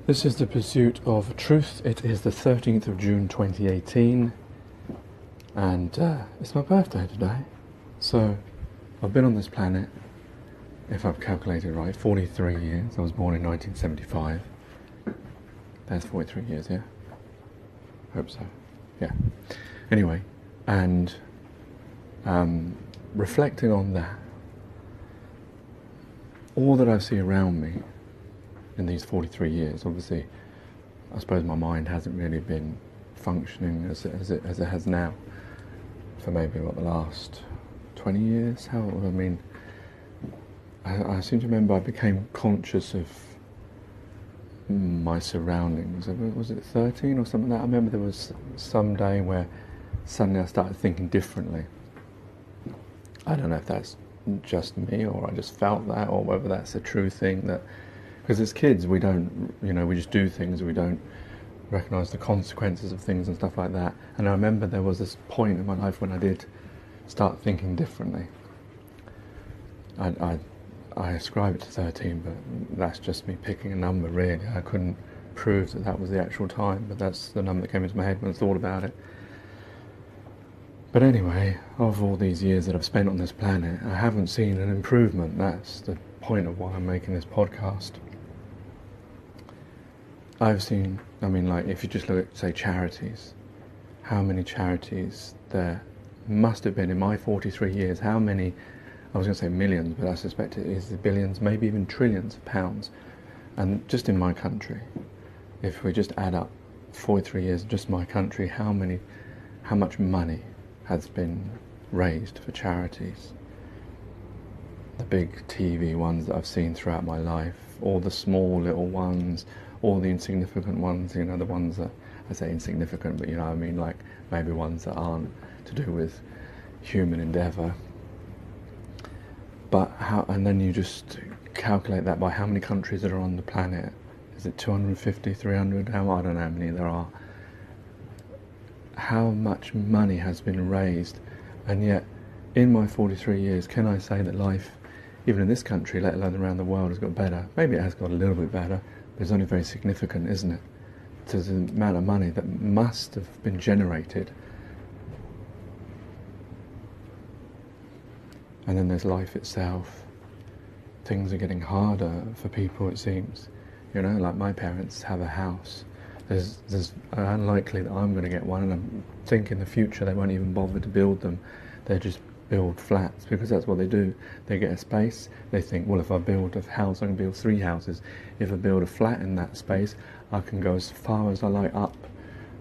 This is The Pursuit of Truth. It is the 13th of June 2018, and it's my birthday today. So I've been on this planet, if I've calculated right, 43 years. I was born in 1975. That's 43 years, yeah? Hope so. Yeah. Anyway, and reflecting on that, all that I see around me in these 43 years, obviously, I suppose my mind hasn't really been functioning as it has now for maybe the last 20 years. I seem to remember I became conscious of my surroundings. Was it 13 or something like that? I remember there was some day where suddenly I started thinking differently. I don't know if that's just me or I just felt that, or whether that's a true thing that. Because as kids, we don't, we just do things, we don't recognise the consequences of things and stuff like that. And I remember there was this point in my life when I did start thinking differently. I ascribe it to 13, but that's just me picking a number, really. I couldn't prove that was the actual time, but that's the number that came into my head when I thought about it. But anyway, of all these years that I've spent on this planet, I haven't seen an improvement. That's the point of why I'm making this podcast. I've seen, if you just look at, say, charities, how many charities there must have been in my 43 years, how many, I was going to say millions, but I suspect it is the billions, maybe even trillions of pounds. And just in my country, if we just add up 43 years, just my country, how much money has been raised for charities? The big TV ones that I've seen throughout my life, all the small little ones, all the insignificant ones, the ones that, I say insignificant, but like maybe ones that aren't to do with human endeavour. But and then you just calculate that by how many countries that are on the planet. Is it 250, 300? I don't know how many there are. How much money has been raised, and yet in my 43 years, can I say that life, even in this country, let alone around the world, has got better? Maybe it has got a little bit better, but it's only very significant, isn't it? To the amount of money that must have been generated. And then there's life itself. Things are getting harder for people, it seems. Like my parents have a house. There's unlikely that I'm going to get one, and I think in the future they won't even bother to build them. They just build flats, because that's what they do. They get a space, they think, well, if I build a house, I can build 3 houses. If I build a flat in that space, I can go as far as I like up.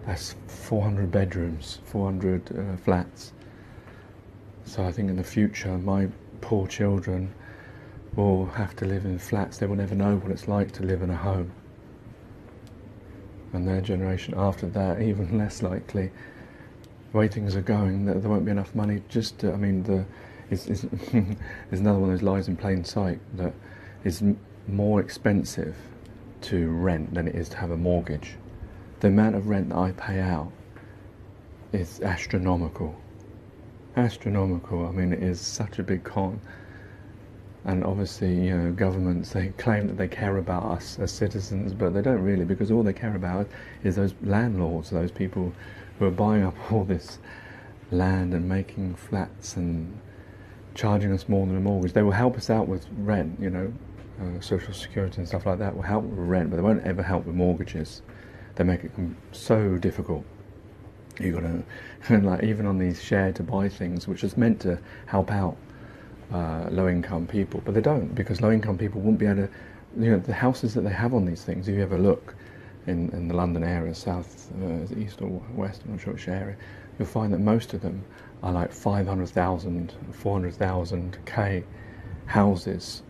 That's 400 bedrooms, 400 flats. So I think in the future, my poor children will have to live in flats. They will never know what it's like to live in a home. And their generation after that, even less likely. The way things are going, there won't be enough money just to, there's another one of those lies in plain sight, that is more expensive to rent than it is to have a mortgage. The amount of rent that I pay out is astronomical. Astronomical. It is such a big con. And obviously, governments, they claim that they care about us as citizens, but they don't really, because all they care about is those landlords, those people who are buying up all this land and making flats and charging us more than a mortgage. They will help us out with rent, social security and stuff like that will help with rent, but they won't ever help with mortgages. They make it so difficult. You've got to, even on these share to buy things, which is meant to help out low-income people, but they don't, because low-income people won't be able to, the houses that they have on these things, if you ever look in the London area, south, east or west, I'm not sure which area, you'll find that most of them are like 500,000, 400,000 K houses.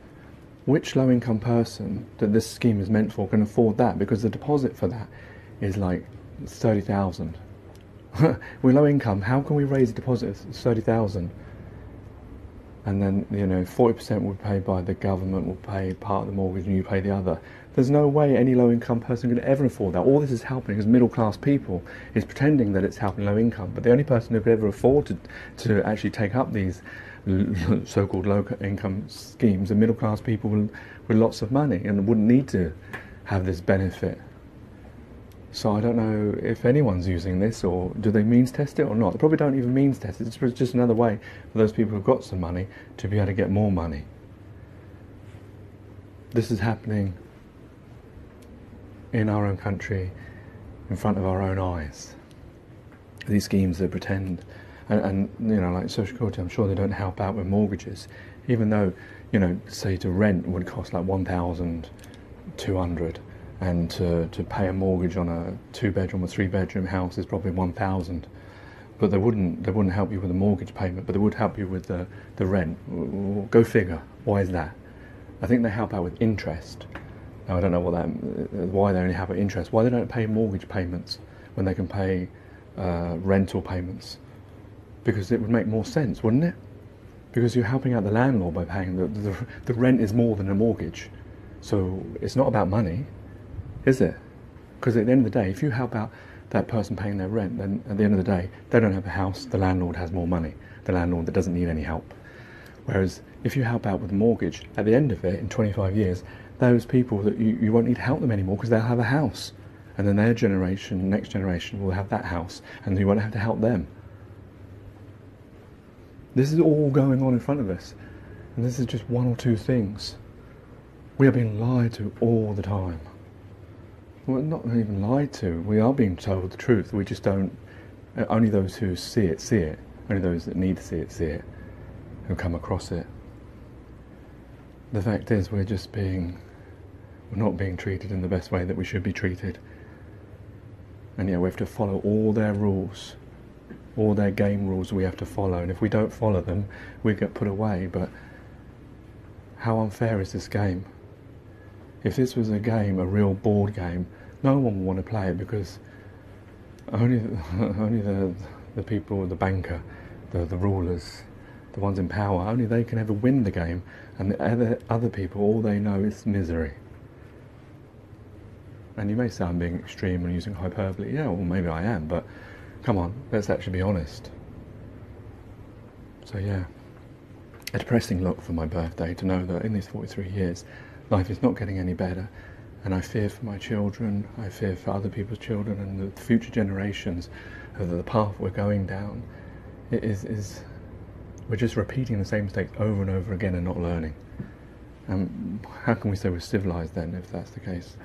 Which low-income person that this scheme is meant for can afford that? Because the deposit for that is like 30,000. We're low income, how can we raise a deposit of 30,000? And then 40% will be paid by the government, will pay part of the mortgage and you pay the other. There's no way any low-income person could ever afford that. All this is helping is middle-class people. It's pretending that it's helping low-income, but the only person who could ever afford to actually take up these so-called low-income schemes are middle-class people with lots of money and wouldn't need to have this benefit. So I don't know if anyone's using this, or do they means test it or not. They probably don't even means test it. It's just another way for those people who've got some money to be able to get more money. This is happening in our own country, in front of our own eyes. These schemes that pretend, and you know, like Social Security, I'm sure they don't help out with mortgages, even though, you know, say to rent would cost like 1,200, and to pay a mortgage on a 2-bedroom or 3-bedroom house is probably 1,000. But they wouldn't help you with the mortgage payment, but they would help you with the rent. Go figure. Why is that? I think they help out with interest. Now I don't know why they only have interest. Why they don't pay mortgage payments when they can pay rental payments? Because it would make more sense, wouldn't it? Because you're helping out the landlord by paying the rent is more than a mortgage. So it's not about money, is it? Because at the end of the day, if you help out that person paying their rent, then at the end of the day, they don't have a house, the landlord has more money, the landlord that doesn't need any help. Whereas if you help out with a mortgage, at the end of it, in 25 years, those people that you won't need to help them anymore because they'll have a house. And then their generation, next generation, will have that house, and you won't have to help them. This is all going on in front of us, and this is just one or two things. We are being lied to all the time. Well, not even lied to, we are being told the truth, we just don't, only those who see it, only those that need to see it, who come across it. The fact is, we're not being treated in the best way that we should be treated. And yeah, we have to follow all their rules, all their game rules we have to follow, and if we don't follow them, we get put away. But how unfair is this game? If this was a game, a real board game, no one would want to play it, because only the people, the banker, the rulers, the ones in power, only they can ever win the game, and the other people, all they know is misery. And you may say I'm being extreme and using hyperbole, yeah, well maybe I am, but come on, let's actually be honest. So yeah, a depressing look for my birthday, to know that in these 43 years, life is not getting any better, and I fear for my children, I fear for other people's children and the future generations of the path we're going down. We're just repeating the same mistakes over and over again and not learning. How can we say we're civilized then, if that's the case?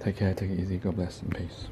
Take care, take it easy, God bless, and peace.